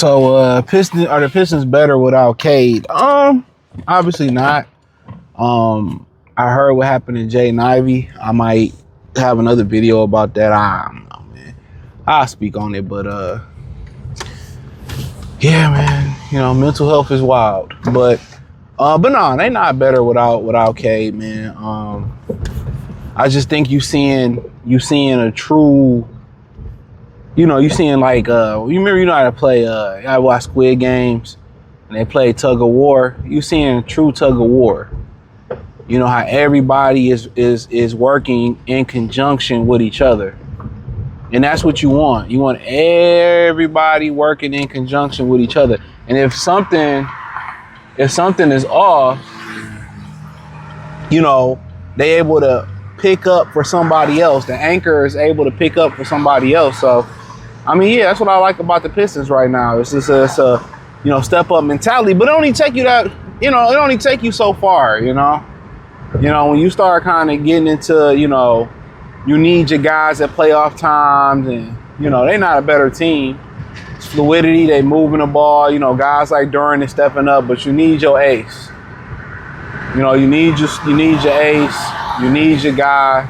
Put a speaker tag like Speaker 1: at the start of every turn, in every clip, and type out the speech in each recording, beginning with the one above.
Speaker 1: So, are the Pistons better without Cade? Obviously not. I heard what happened to Jaden Ivey. I might have another video about that. I don't know, man. I'll speak on it, but yeah, man. You know, mental health is wild, but no, they not better without Cade, man. I just think you seeing a true. You seeing like you know how to play I watch Squid Games and they play tug of war. You seeing a true tug of war. You know how everybody is working in conjunction with each other. And that's what you want. You want everybody working in conjunction with each other. And if something is off, you know, they able to pick up for somebody else. The anchor is able to pick up for somebody else. So I mean, yeah, that's what I like about the Pistons right now. It's just a step up mentality, but it only take you it only take you so far, you know. When you start kind of getting into, you need your guys at playoff times, and they're not a better team. It's fluidity, they moving the ball, guys like Durant is stepping up, but you need your ace. You need your ace, you need your guy,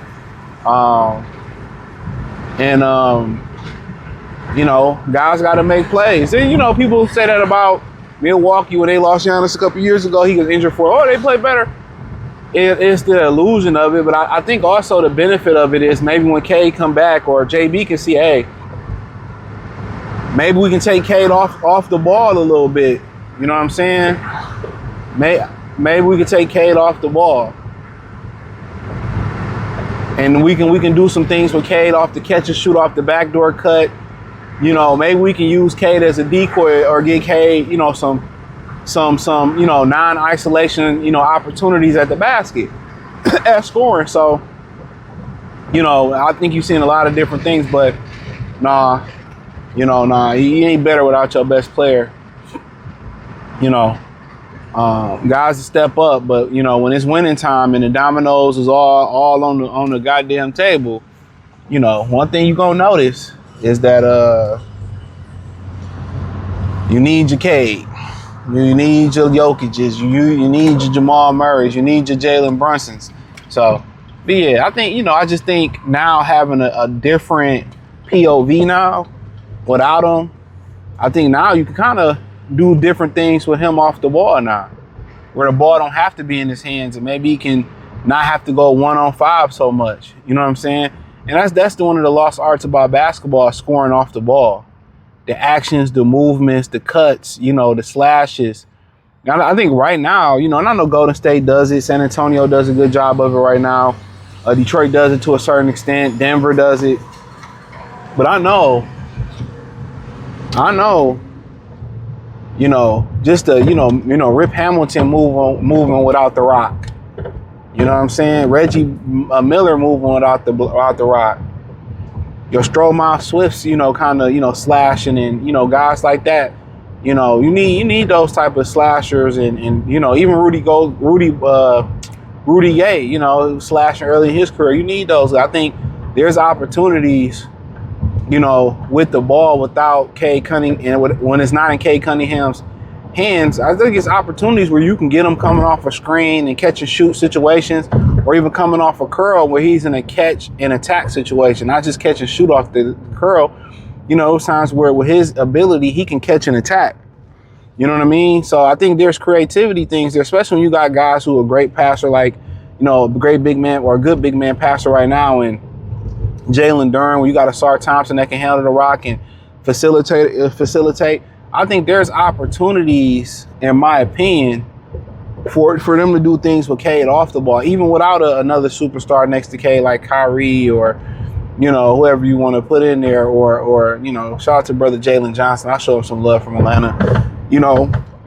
Speaker 1: guys got to make plays. And, people say that about Milwaukee when they lost Giannis a couple years ago. He was injured they play better. It's the illusion of it. But I think also the benefit of it is maybe when Cade come back or JB can see, hey, maybe we can take Cade off the ball a little bit. You know what I'm saying? Maybe we can take Cade off the ball. And we can do some things with Cade off the catch and shoot off the backdoor cut. Maybe we can use Cade as a decoy or get Cade, some non-isolation, opportunities at the basket at scoring. So, I think you've seen a lot of different things, but he ain't better without your best player. Guys to step up, but when it's winning time and the dominoes is all on the goddamn table, one thing you're gonna notice is that you need your Cade, you need your Jokic's, you need your Jamal Murray's, you need your Jalen Brunson's. So, but yeah, I think I just think now having a different POV now without him, I think now you can kind of do different things with him off the ball now, where the ball don't have to be in his hands, and maybe he can not have to go 1-on-5 so much. You know what I'm saying? And that's one of the lost arts about basketball, scoring off the ball. The actions, the movements, the cuts, the slashes. Now, I think right now, and I know Golden State does it. San Antonio does a good job of it right now. Detroit does it to a certain extent. Denver does it. But I know, just Rip Hamilton moving without the rock. You know what I'm saying? Reggie Miller moving without the rock. Your Stromile Swifts, kind of, slashing, and, guys like that. You need those type of slashers, and even Rudy Gay, slashing early in his career. You need those. I think there's opportunities, with the ball without Cade Cunningham, and when it's not in Cade Cunningham's hands, I think it's opportunities where you can get him coming off a screen and catch and shoot situations, or even coming off a curl where he's in a catch and attack situation, not just catch and shoot off the curl. Times where with his ability, he can catch and attack. You know what I mean? So I think there's creativity things there, especially when you got guys who are great passer, like, a great big man or a good big man passer right now, and Jalen Duren, where you got a Sar Thompson that can handle the rock and facilitate. I think there's opportunities, in my opinion, for them to do things with Cade off the ball, even without another superstar next to Cade like Kyrie or, whoever you want to put in there, or shout out to brother Jalen Johnson. I show him some love from Atlanta.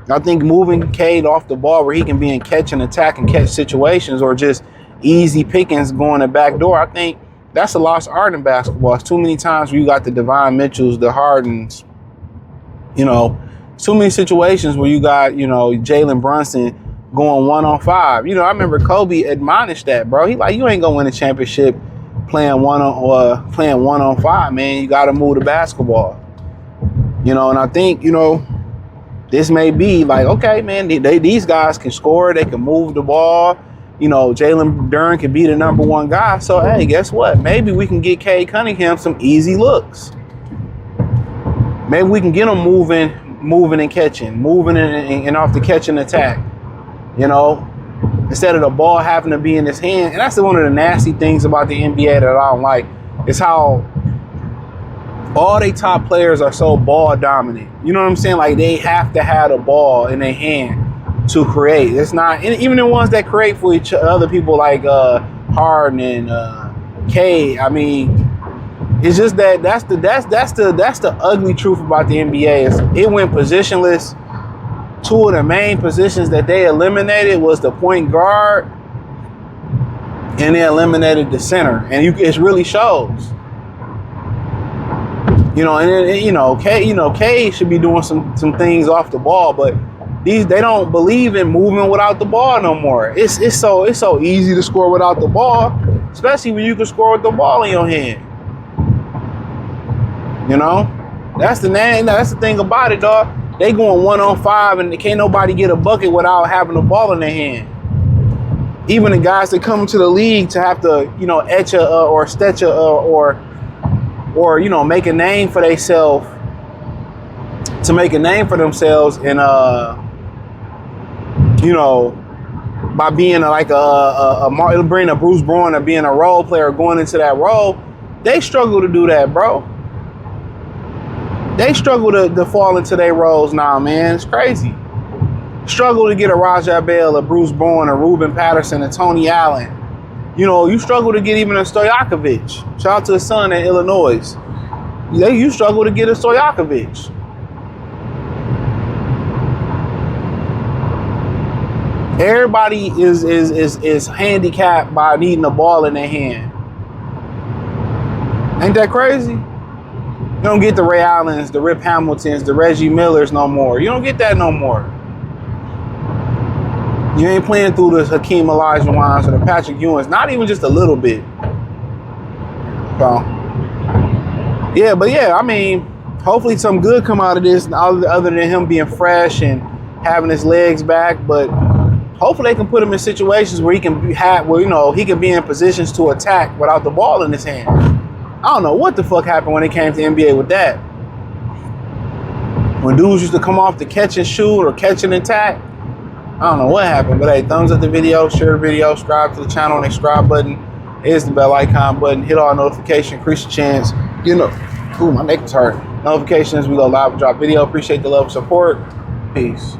Speaker 1: I think moving Cade off the ball where he can be in catch and attack and catch situations, or just easy pickings going the back door, I think that's a lost art in basketball. It's too many times where you got the Devon Mitchells, the Hardens, too many situations where you got, Jalen Brunson going 1-on-5. I remember Kobe admonished that, bro. He like, you ain't gonna win a championship playing 1-on-5, man. You gotta move the basketball. You know, and I think, you know, this may be like, okay, man, these guys can score. They can move the ball. You know, Jalen Duren could be the #1 guy. So, hey, guess what? Maybe we can get Cade Cunningham some easy looks. Maybe we can get him moving and catching, moving and off the catch and attack. You know, instead of the ball having to be in his hand. And that's one of the nasty things about the NBA that I don't like, is how all they top players are so ball dominant. You know what I'm saying? Like, they have to have the ball in their hand to create. It's not, even the ones that create for each other people like Harden and Cade. I mean, it's just that's the ugly truth about the NBA is it went positionless. Two of the main positions that they eliminated was the point guard, and they eliminated the center, and it really shows. You know, and you know, Cade should be doing some things off the ball, but they don't believe in moving without the ball no more. It's so easy to score without the ball, especially when you can score with the ball in your hand. You know, that's the thing about it, dog. They going 1-on-5, and can't nobody get a bucket without having the ball in their hand. Even the guys that come to the league to have to, you know, etch or stretch or you know, make a name for themselves, and you know, by being it'll bring a Bruce Bowen or being a role player going into that role. They struggle to do that, bro. They struggle to fall into their roles now, man. It's crazy. Struggle to get a Rajah Bell, a Bruce Bowen, a Ruben Patterson, a Tony Allen. You know, you struggle to get even a Stojakovic. Shout out to his son in Illinois. You struggle to get a Stojakovic. Everybody is handicapped by needing the ball in their hand. Ain't that crazy? You don't get the Ray Allens, the Rip Hamiltons, the Reggie Millers no more. You don't get that no more. You ain't playing through the Hakeem Olajuwons or the Patrick Ewings, not even just a little bit. So, yeah, I mean, hopefully some good come out of this, other than him being fresh and having his legs back. But hopefully they can put him in situations where he can be in positions to attack without the ball in his hand. I don't know what the fuck happened when it came to NBA with that. When dudes used to come off the catch and shoot or catch and attack, I don't know what happened. But hey, thumbs up the video, share the video, subscribe to the channel, and the subscribe button. Here's the bell icon button. Hit all notifications, increase your chance. You know, ooh, my neck is hurt. Notifications, we go live and drop video. Appreciate the love and support. Peace.